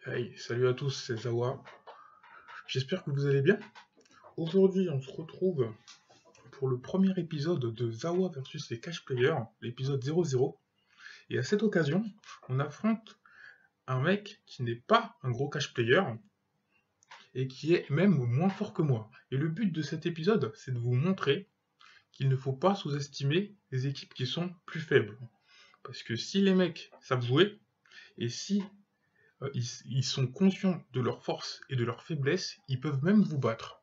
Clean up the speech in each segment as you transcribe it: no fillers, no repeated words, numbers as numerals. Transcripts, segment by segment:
Hey, salut à tous, c'est Zawa. J'espère que vous allez bien. Aujourd'hui, on se retrouve pour le premier épisode de Zawa versus les Cash Players, l'épisode 00. Et à cette occasion, on affronte un mec qui n'est pas un gros Cash Player et qui est même moins fort que moi. Et le but de cet épisode, c'est de vous montrer qu'il ne faut pas sous-estimer les équipes qui sont plus faibles. Parce que si les mecs savent jouer, et si ils sont conscients de leurs forces et de leurs faiblesses, ils peuvent même vous battre.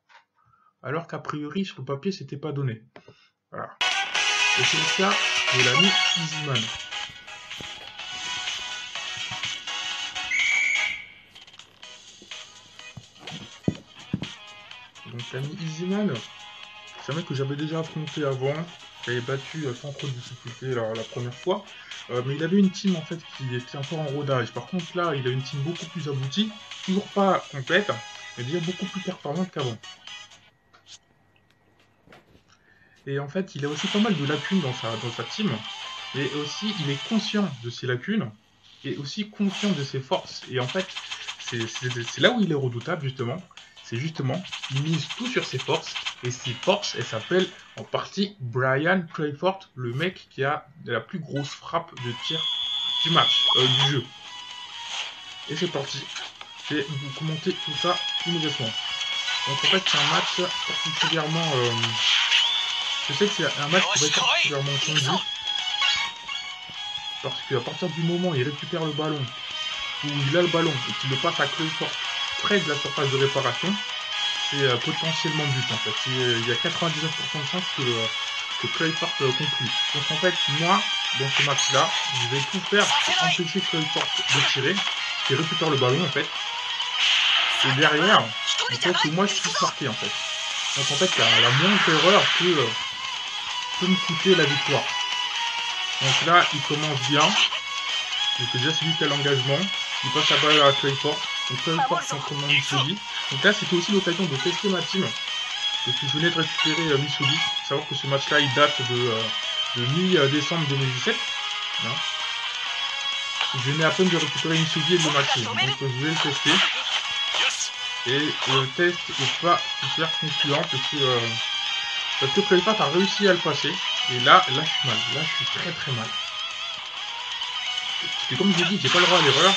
Alors qu'a priori, sur le papier, c'était pas donné. Voilà. Et c'est le cas de l'ami Easyman. Donc l'ami Easyman, c'est un mec que j'avais déjà affronté avant. J'avais battu sans trop de difficulté la première fois. Mais il avait une team en fait qui était encore en rodage. Par contre là, il a une team beaucoup plus aboutie. Toujours pas complète, mais déjà beaucoup plus performante qu'avant. Et en fait, il a aussi pas mal de lacunes dans sa team. Et aussi, il est conscient de ses lacunes. Et aussi conscient de ses forces. Et en fait, c'est là où il est redoutable, justement. C'est justement, il mise tout sur ses forces. Et ses forces, elles s'appellent en partie Brian Crayford, le mec qui a la plus grosse frappe de tir du match, du jeu. Et c'est parti. Je vais vous commenter tout ça immédiatement. Donc en fait, c'est un match particulièrement... je sais que c'est un match qui va être particulièrement tendu. Parce qu'à partir du moment où il récupère le ballon, où il a le ballon et qu'il le passe à Crayford près de la surface de réparation, c'est potentiellement but en fait. Il y a 99% de chances que Crayford conclue. Donc en fait, moi, dans ce match-là, je vais tout faire pour empêcher Crayford de tirer, qui récupère le ballon en fait. Et derrière, il faut que moi je puisse marquer en fait. Donc en fait, la moindre erreur peut me coûter la victoire. Donc là, il commence bien. Donc déjà, c'est lui qui a l'engagement. Il passe la balle à Crayford. Donc Crayford contre Missouli. Donc là, c'était aussi l'occasion de tester ma team. Parce que je venais de récupérer Missouli. Il faut savoir que ce match-là, il date de mi-décembre 2017. Hein. Je venais à peine de récupérer Missouli et de ma team. Donc je vais le tester. Et le test n'est pas super concluant parce que Crayford a réussi à le passer. Et là, je suis mal. Là, je suis très très mal. Parce que comme je vous dis, j'ai pas le droit à l'erreur.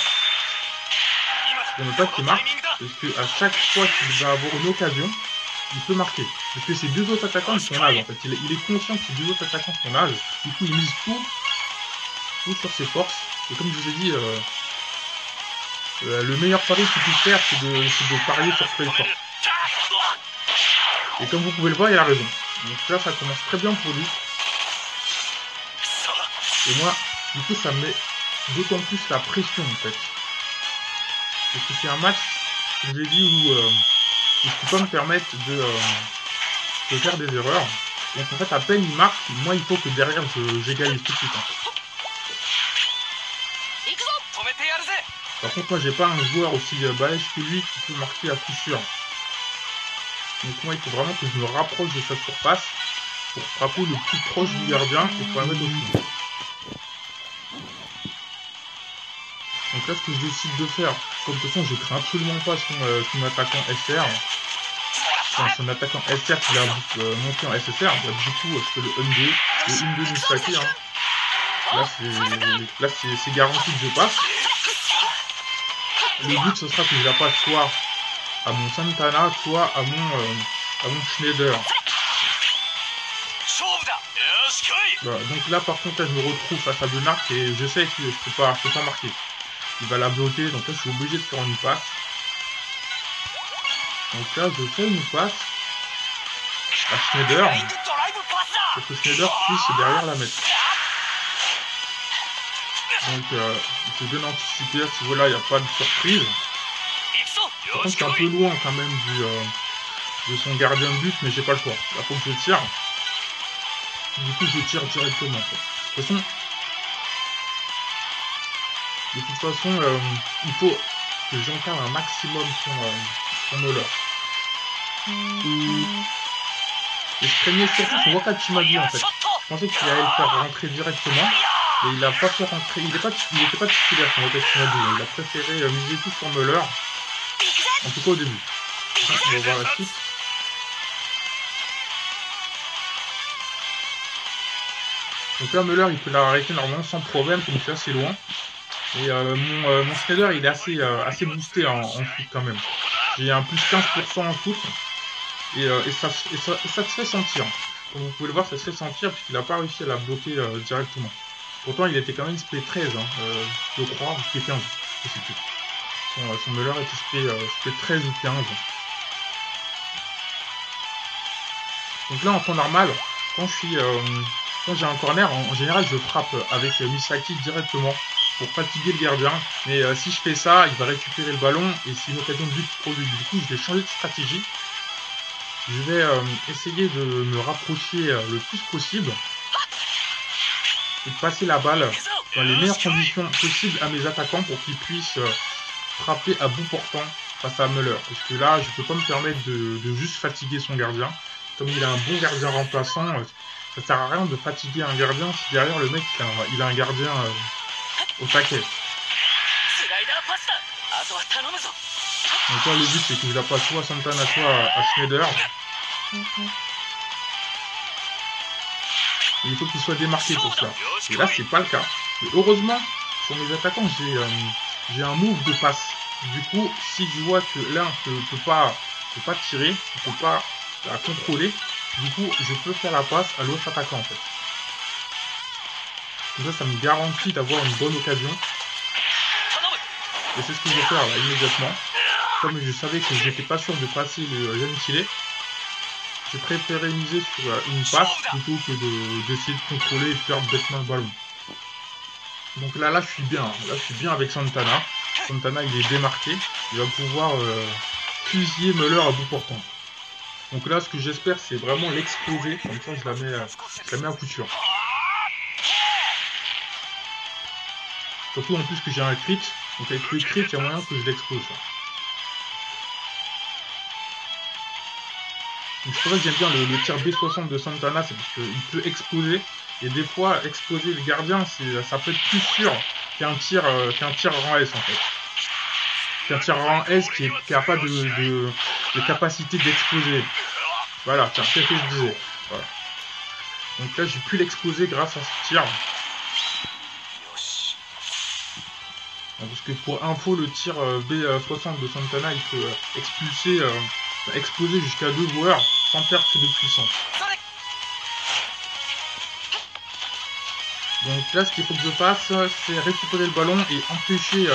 Pour ne pas qu'il marque. Parce que à chaque fois qu'il va avoir une occasion, il peut marquer. Parce que ces deux autres attaquants, ils sont naze en fait. Il est conscient que ces deux autres attaquants sont naze. Du coup, il mise tout sur ses forces. Et comme je vous ai dit, le meilleur pari qu'il puisse faire, c'est de parier sur Crayford. Et comme vous pouvez le voir, il a raison. Donc là, ça commence très bien pour lui. Et moi, du coup, ça me met d'autant plus la pression, en fait. Parce que c'est un match, comme je l'ai dit, où je ne peux pas me permettre de faire des erreurs. Donc en fait, à peine il marque, moi, il faut que derrière, j'égalise tout de suite, en fait. Par contre, moi, j'ai pas un joueur aussi balèze que lui qui peut marquer à coup sûr. Donc moi, il faut vraiment que je me rapproche de sa surface pour frapper le plus proche du gardien et pour la mettre au fond. Donc là, ce que je décide de faire, comme de toute façon, je ne crains absolument pas son attaquant SR. Enfin, son attaquant SR qui a monté en SSR. Bah, du coup, je fais le 1-2 Mustaki. Hein. Là, c'est garanti que je passe. Le but, ce sera que je la passe soit à mon Santana, soit à mon Schneider. Voilà, donc là, par contre, là, je me retrouve face à Benark et je sais que je peux pas marquer. Il va la bloquer, donc là, je suis obligé de faire une passe. Donc là, je fais une passe à Schneider pour que Schneider puisse derrière la mettre. Donc, c'est bien anticipé, à ce niveau-là, il n'y a pas de surprise. Par contre, c'est un peu loin quand même de son gardien de but, mais j'ai pas le choix. Là, faut que je tire. Du coup, je tire directement. De toute façon, il faut que j'encadre un maximum son Oler. Et je craignais surtout son Wakachimagi en fait. Je pensais qu'il allait le faire rentrer directement. Et il a pas fait rentrer, il était pas titulaire sur Rotation à 2, il a préféré miser tout sur Muller, en tout cas au début. On va voir la suite. Donc là, Muller, il peut l'arrêter normalement sans problème, comme c'est assez loin. Et mon Shredder, il est assez boosté en foot quand même. J'ai un plus 15% en foot. Et ça se fait sentir. Comme vous pouvez le voir, ça se fait sentir puisqu'il n'a pas réussi à la bloquer directement. Pourtant, il était quand même SP 13, hein, je crois, ou SP 15. Je sais plus. Son Muller était SP 13 ou 15. Donc là, en temps normal, quand j'ai un corner, en général, je frappe avec Misaki directement pour fatiguer le gardien. Mais si je fais ça, il va récupérer le ballon et c'est une occasion de but pour lui. Du coup, je vais changer de stratégie. Je vais essayer de me rapprocher le plus possible et de passer la balle dans les meilleures conditions possibles à mes attaquants pour qu'ils puissent frapper à bout portant face à Muller. Parce que là, je peux pas me permettre de juste fatiguer son gardien. Comme il a un bon gardien remplaçant, ça sert à rien de fatiguer un gardien si derrière le mec il a un gardien au taquet. Donc là, le but c'est que je la passe soit à Santana, soit à Schneider. Et il faut qu'il soit démarqué pour ça. Et là, c'est pas le cas. Mais heureusement, sur mes attaquants, j'ai un move de passe. Du coup, si je vois que l'un ne peut pas tirer, ne peut pas la contrôler, du coup, je peux faire la passe à l'autre attaquant en fait. Comme ça me garantit d'avoir une bonne occasion. Et c'est ce que je vais faire là, immédiatement. Comme je savais que j'étais pas sûr de passer le Gentile, j'ai préféré miser sur une passe plutôt que d'essayer de contrôler et de perdre bêtement le ballon. Donc là je suis bien. Là je suis bien avec Santana. Santana il est démarqué. Il va pouvoir fusiller Muller à bout portant. Donc là ce que j'espère c'est vraiment l'exploser. Comme ça je la mets à coup sûr. Surtout en plus que j'ai un crit. Donc avec le crit il y a moyen que je l'explose. Donc c'est pour ça que j'aime bien le tir B60 de Santana, c'est parce qu'il peut exploser. Et des fois, exploser le gardien, ça peut être plus sûr qu'un tir rang S en fait. Qu'un tir rang S qui n'a pas de capacité d'exploser. Voilà, c'est ce que je disais. Voilà. Donc là, j'ai pu l'exploser grâce à ce tir. Parce que pour info, le tir B60 de Santana, il peut exploser jusqu'à 2 joueurs sans perte de puissance. Donc là, ce qu'il faut que je fasse, c'est récupérer le ballon et empêcher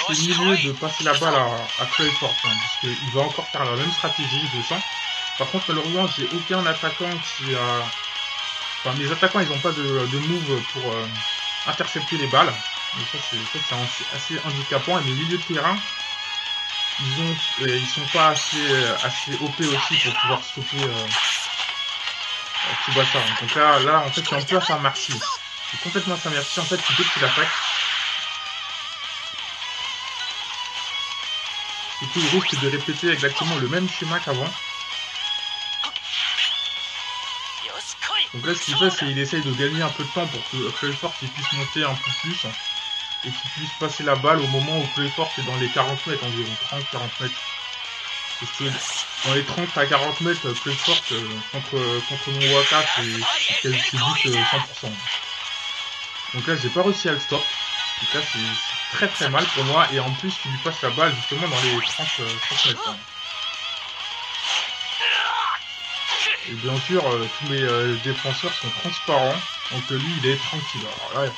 ces milieux de passer la balle à Clayford, hein, parce qu'il va encore faire la même stratégie de sang. Par contre, malheureusement, j'ai aucun attaquant qui a... Enfin, mes attaquants, ils n'ont pas de move pour intercepter les balles. Donc ça, c'est assez handicapant. Et mes milieux de terrain, ils sont pas assez OP aussi pour pouvoir stopper Tsubasa. Donc là, en fait, c'est un peu à sa merci. C'est complètement à sa merci. En fait, dès qu'il attaque, du coup, il risque de répéter exactement le même schéma qu'avant. Donc là, ce qu'il fait, c'est qu'il essaye de gagner un peu de temps pour que Clayford puisse monter un peu plus et qu'il puisse passer la balle au moment où Clayford est dans les 40 mètres environ, 30-40 mètres. Parce que dans les 30 à 40 mètres, Clayford contre mon Waka, c'est but 100%. Donc là, j'ai pas réussi à le stop. Donc là, c'est très très mal pour moi. Et en plus, il lui passe la balle justement dans les 30 mètres. Et bien sûr, tous mes défenseurs sont transparents. Donc lui, il est tranquille. Alors là,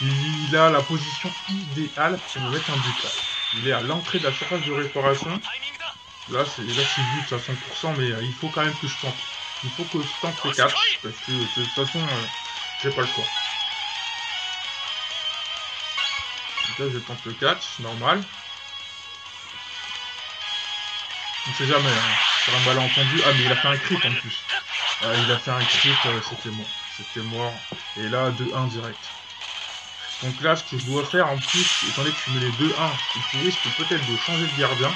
il a la position idéale pour me mettre un but. Là. Il est à l'entrée de la surface de réparation. Là, c'est but à 100%, mais il faut quand même que je tente. Il faut que je tente le catch, parce que de toute façon, j'ai pas le choix. Donc là, je tente le catch, normal. On sait jamais, hein. Sur un malentendu. Ah, mais il a fait un crit en plus. Il a fait un crit, c'était mort. C'était mort. Et là, 2-1 direct. Donc là, ce que je dois faire en plus, étant donné que je mets les 2-1, et tu risques peut-être de changer de gardien,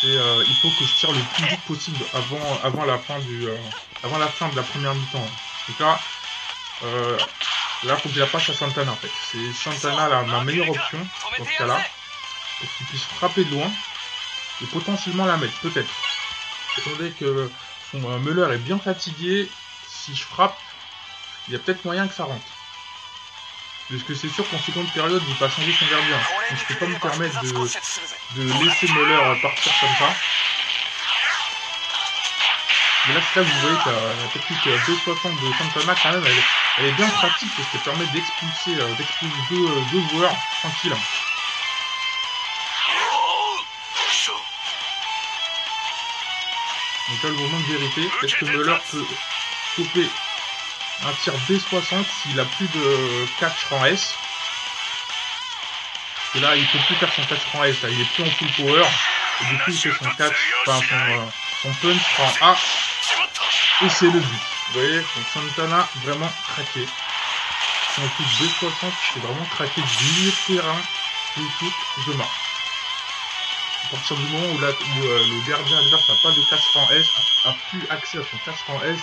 c'est il faut que je tire le plus vite possible avant la fin de la première mi-temps. Donc là, là, faut que je la passe à Santana, en fait. C'est Santana ma meilleure option, dans ce cas-là, pour qu'il puisse frapper de loin, et potentiellement la mettre, peut-être. Étant donné que son Muller est bien fatigué, si je frappe, il y a peut-être moyen que ça rentre. Parce que c'est sûr qu'en seconde période, il va changer son gardien. Donc je peux pas me permettre de laisser Muller partir comme ça. Mais là, c'est là que vous voyez que la technique 260 de Santana, quand même, elle est bien pratique parce qu'elle permet d'expulser deux joueurs tranquilles. Donc là, le moment de vérité, est-ce que Muller peut stopper un tir B60 s'il a plus de catch rang S? Et là, il peut plus faire son catch rang S, là, il est plus en full power. Et du coup, il fait son catch, enfin son punch rang A. Et c'est le but. Vous voyez, donc Santana vraiment craqué. Son coup B60, c'est vraiment craqué du milieu de terrain. Je shoot, je marque. À partir du moment où le gardien adverse n'a pas de catch rang S, a plus accès à son catch rang S,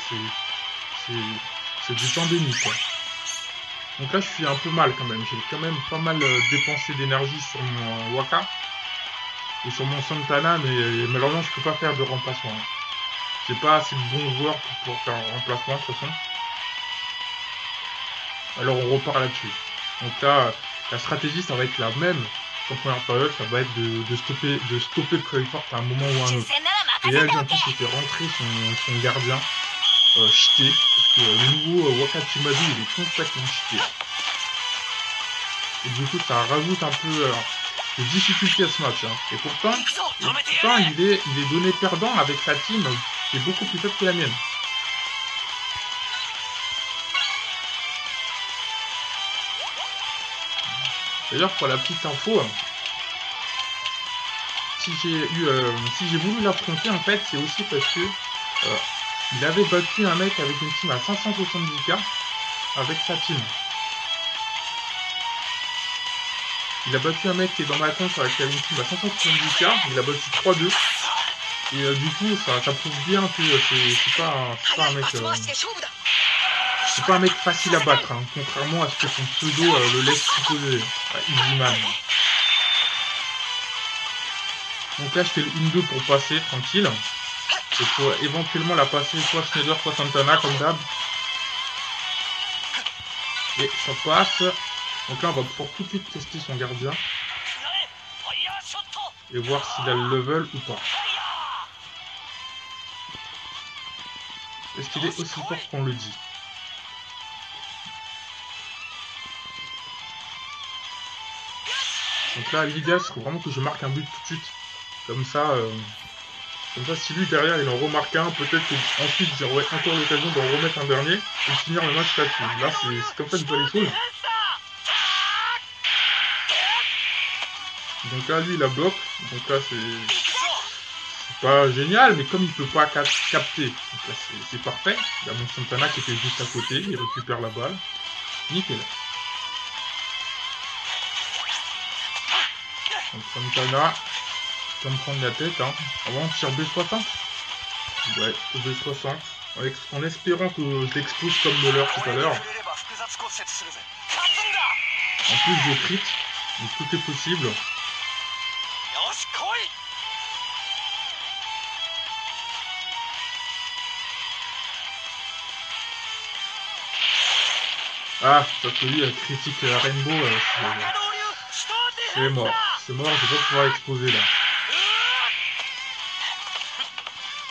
c'est du temps béni, quoi. Donc là, je suis un peu mal quand même. J'ai quand même pas mal dépensé d'énergie sur mon Waka et sur mon Santana, mais malheureusement, je peux pas faire de remplacement. J'ai pas assez de bons joueurs pour pouvoir faire un remplacement, de toute façon. Alors, on repart là-dessus. Donc là, la stratégie, ça va être la même qu'en première période. Ça va être de stopper Crawford à un moment ou à un autre. Et là, en plus, il fait rentrer son gardien. Cheaté, parce que le nouveau Waka Chimadu il est complètement cheaté. Et du coup ça rajoute un peu de difficulté à ce match. Hein. Et pourtant il est donné perdant avec sa team qui est beaucoup plus faible que la mienne. D'ailleurs pour la petite info, si j'ai voulu l'affronter en fait c'est aussi parce que il avait battu un mec avec une team à 570k avec sa team. Il a battu un mec qui est dans ma compte avec une team à 570k, il a battu 3-2. Et du coup, ça prouve bien que c'est pas un mec facile à battre, hein, contrairement à ce que son pseudo le laisse supposer. Easyman. Donc là, je fais le 1-2 pour passer, tranquille. Il faut éventuellement la passer soit Schneider, soit Santana, comme d'hab. Et ça passe. Donc là, on va pouvoir tout de suite tester son gardien. Et voir s'il a le level ou pas. Est-ce qu'il est aussi fort qu'on le dit? Donc là, l'idéal, c'est vraiment que je marque un but tout de suite. Comme ça, si lui derrière il en remarque un, peut-être qu'ensuite j'aurai encore l'occasion d'en remettre un dernier et de finir le match là-dessus. Là, c'est comme ça que je vois les choses. Donc là, lui, il la bloque. Donc là, c'est pas génial, mais comme il peut pas capter, donc là, c'est parfait. Il y a mon Santana qui était juste à côté, il récupère la balle. Nickel. Donc Santana, va me prendre la tête, hein. Avant, tire B60. Ouais, B60. En espérant que je l'expose comme Muller tout à l'heure. En plus, je crit, donc tout est possible. Ah, parce que lui, critique Rainbow, c'est mort. C'est mort, je vais pas pouvoir l'exposer là.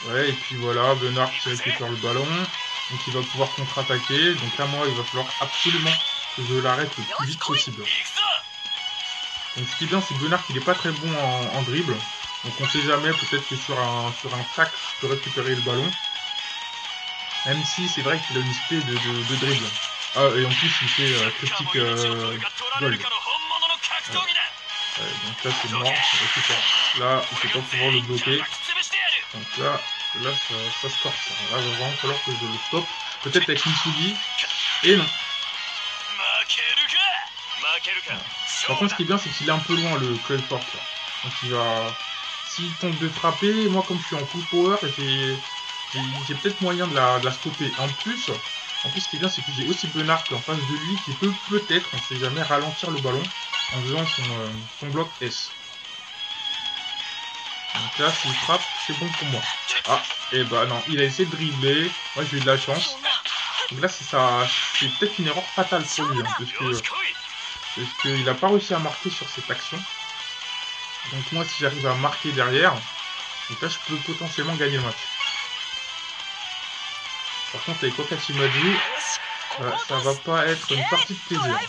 Ouais, et puis voilà, Bernard qui récupère le ballon. Donc il va pouvoir contre-attaquer. Donc là, moi, il va falloir absolument que je l'arrête le plus vite possible. Donc ce qui est bien, c'est que Bernard, il est pas très bon en dribble. Donc on sait jamais, peut-être que sur un tac, je peux récupérer le ballon. Même si c'est vrai qu'il a une spé de dribble. Ah, et en plus, il fait critique gold. Ouais, donc là, c'est mort. Là, il ne faut pas pouvoir le bloquer. Donc là ça se corse. Là, il va vraiment falloir que je le stoppe. Peut-être avec Misugi. Et non. Par contre, ce qui est bien, c'est qu'il est un peu loin, le Crawford. Donc il va... S'il tente de frapper, moi, comme je suis en full power, j'ai peut-être moyen de la stopper. En plus, En plus, ce qui est bien, c'est que j'ai aussi Benard en face de lui qui peut peut-être, on ne sait jamais, ralentir le ballon en faisant son bloc S. Donc là, s'il frappe, c'est bon pour moi. Ah, et bah non, il a essayé de dribbler. Moi, j'ai eu de la chance. Donc là, c'est peut-être une erreur fatale pour lui, hein, parce qu'il n'a pas réussi à marquer sur cette action. Donc moi, si j'arrive à marquer derrière, donc là, je peux potentiellement gagner le match. Par contre, avec Wakatsumazu, ça va pas être une partie de plaisir.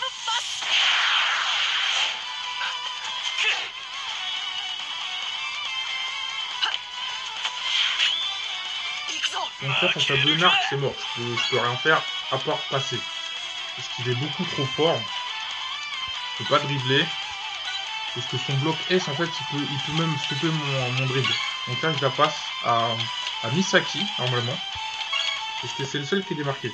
Donc là, face à Benard, c'est mort. Je peux rien faire à part passer. Parce qu'il est beaucoup trop fort. Je peux pas dribbler. Parce que son bloc S, en fait, il peut même stopper mon dribble. Donc là, je la passe à Misaki, normalement. Parce que c'est le seul qui est démarqué.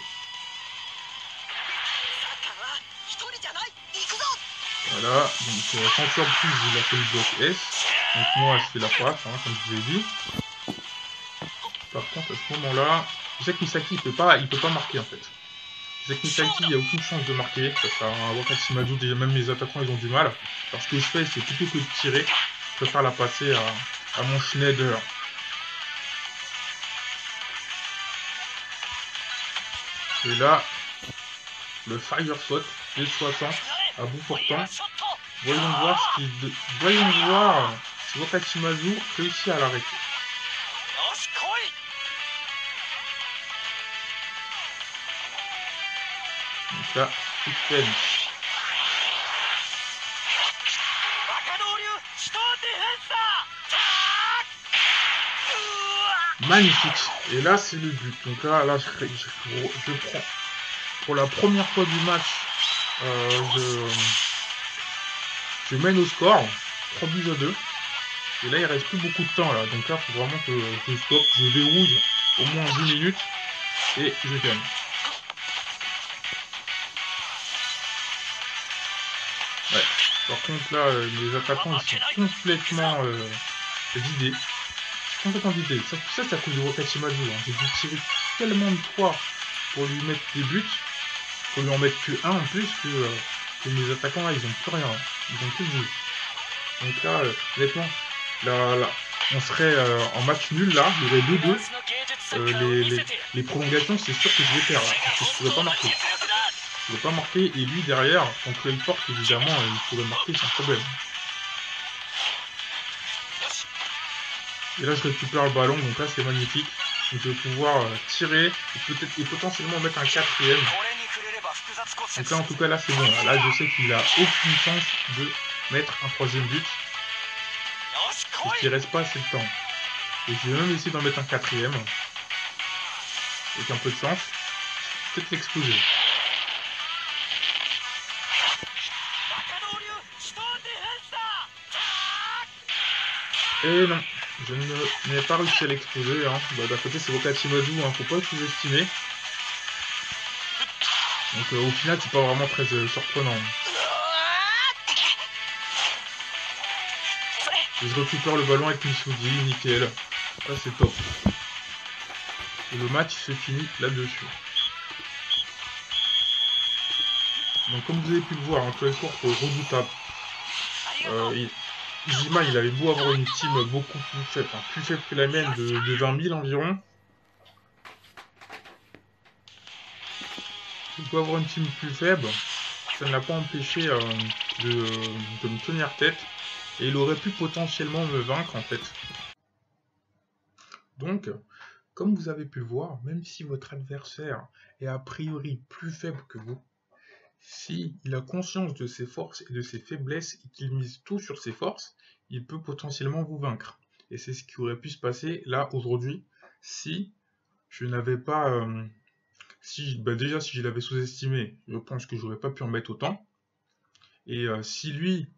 Voilà, donc sans surprise, il a fait le bloc S. Donc moi, je fais la passe, hein, comme je vous ai dit. Par contre, à ce moment-là, je sais que Misaki, il peut pas marquer, en fait. Je sais que Misaki, il n'y a aucune chance de marquer. Face à Wakatsumazu, déjà même les attaquants, ils ont du mal. Alors ce que je fais, c'est plutôt que de tirer, je préfère la passer à mon Schneider. Et là, le Fire Shot, D60, à bout portant. Voyons voir si Wakatsumazu réussit à l'arrêter. Donc là, suspense. Magnifique. Et là, c'est le but. Donc là je prends. Pour la première fois du match, je mène au score. 3 buts à 2. Et là, il reste plus beaucoup de temps. Là. Donc là, il faut vraiment que je stoppe. Je verrouille au moins 10 minutes. Et je gagne. Ouais. Par contre, là, les attaquants, ils sont complètement vidés. Complètement vidés. Ça, c'est à cause de Wakatsumazu. Hein. J'ai dû tirer tellement de fois pour lui mettre des buts. Faut lui en mettre que un en plus que mes attaquants là, ils ont plus rien. Ils ont plus de jeu. Donc là, honnêtement, là, on serait en match nul là, il y aurait 2-2. Les prolongations, c'est sûr que je vais perdre, parce que je pourrais pas marquer. Je pourrais pas marquer, et lui derrière, contre le porte, évidemment, il pourrait marquer sans problème. Et là, je récupère le ballon, donc là, c'est magnifique. Donc, je vais pouvoir tirer, et potentiellement mettre un quatrième. Donc là, en tout cas, là, c'est bon. Là, je sais qu'il a aucune chance de mettre un troisième but. Parce qu'il reste pas assez de temps. Et je vais même essayer d'en mettre un quatrième. Avec un peu de chance. Peut-être l'exploser. Et non, je n'ai pas réussi à l'exploser. Hein. Bah, d'un côté, c'est Wakatsumazu, hein. Faut pas le sous-estimer. Donc au final, c'est pas vraiment très surprenant. Et je récupère le ballon avec Misugi, nickel. Ça c'est top. Et le match se finit là-dessus. Donc comme vous avez pu le voir, un tour redoutable. Ijima, il avait beau avoir une team beaucoup plus faible, enfin, plus faible que la mienne de 20 000 environ. Il peut avoir une team plus faible, ça ne l'a pas empêché de me tenir tête. Et il aurait pu potentiellement me vaincre en fait. Donc, comme vous avez pu le voir, même si votre adversaire est a priori plus faible que vous, s'il a conscience de ses forces et de ses faiblesses et qu'il mise tout sur ses forces, il peut potentiellement vous vaincre. Et c'est ce qui aurait pu se passer là aujourd'hui si je n'avais pas... déjà, si je l'avais sous-estimé, je pense que j'aurais pas pu en mettre autant. Et si lui,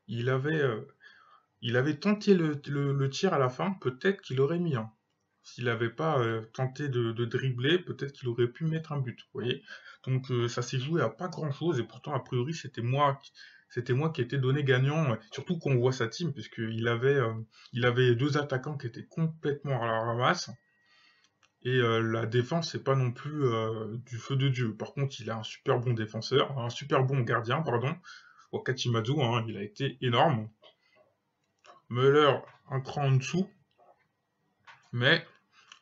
il avait tenté le tir à la fin, peut-être qu'il aurait mis un. S'il n'avait pas tenté de dribbler, peut-être qu'il aurait pu mettre un but. Vous voyez. Donc ça s'est joué à pas grand-chose, et pourtant, a priori, c'était moi qui étais donné gagnant, surtout qu'on voit sa team, puisqu'il avait 2 attaquants qui étaient complètement à la ramasse. Et la défense, c'est pas non plus du feu de Dieu. Par contre, il a un super bon défenseur, un super bon gardien, pardon. Wakachimazu, hein, il a été énorme. Müller, un cran en dessous. Mais,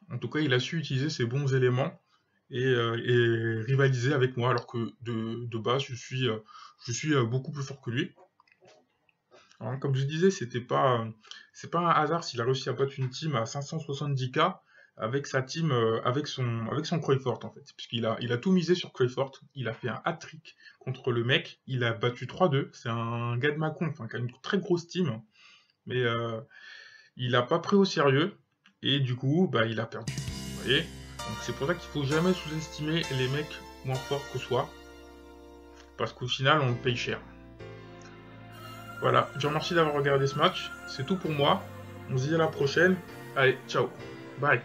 en tout cas, il a su utiliser ses bons éléments et rivaliser avec moi, alors que de base, je suis beaucoup plus fort que lui. Alors, comme je disais, c'est pas un hasard s'il a réussi à battre une team à 570K avec sa team, avec son Crayfort en fait. Il a tout misé sur Crayfort. Il a fait un hat-trick contre le mec. Il a battu 3-2. C'est un gars de Macon, enfin, qui a une très grosse team. Mais il a pas pris au sérieux. Et du coup, bah, il a perdu. Vous voyez? Donc c'est pour ça qu'il faut jamais sous-estimer les mecs moins forts que soi. Parce qu'au final, on le paye cher. Voilà, je vous remercie d'avoir regardé ce match. C'est tout pour moi. On se dit à la prochaine. Allez, ciao. Bye.